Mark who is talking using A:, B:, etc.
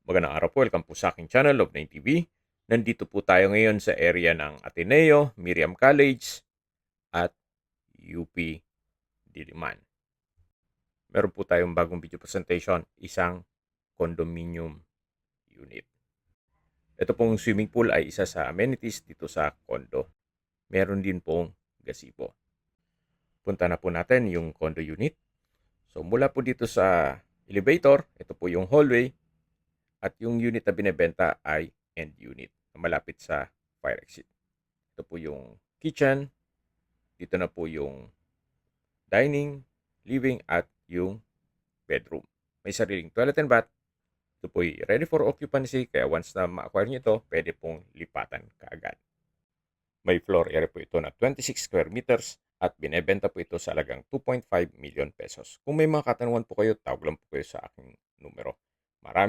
A: Magandang araw po, welcome po sa aking channel, Love9 TV. Nandito po tayo ngayon sa area ng Ateneo, Miriam College, at UP Diliman. Meron po tayong bagong video presentation, isang condominium unit. Ito pong swimming pool ay isa sa amenities dito sa condo. Meron din pong gazebo. Punta na po natin yung condo unit. So mula po dito sa elevator, ito po yung hallway. At yung unit na binebenta ay end unit na malapit sa fire exit. Ito po yung kitchen. Dito na po yung dining, living, at yung bedroom. May sariling toilet and bath. Ito po ay ready for occupancy. Kaya once na ma-acquire nyo ito, pwede pong lipatan kaagad. May floor area po ito na 26 square meters at binebenta po ito sa halagang 2.5 million pesos. Kung may mga katanungan po kayo, tawag lang po kayo sa aking numero. Maraming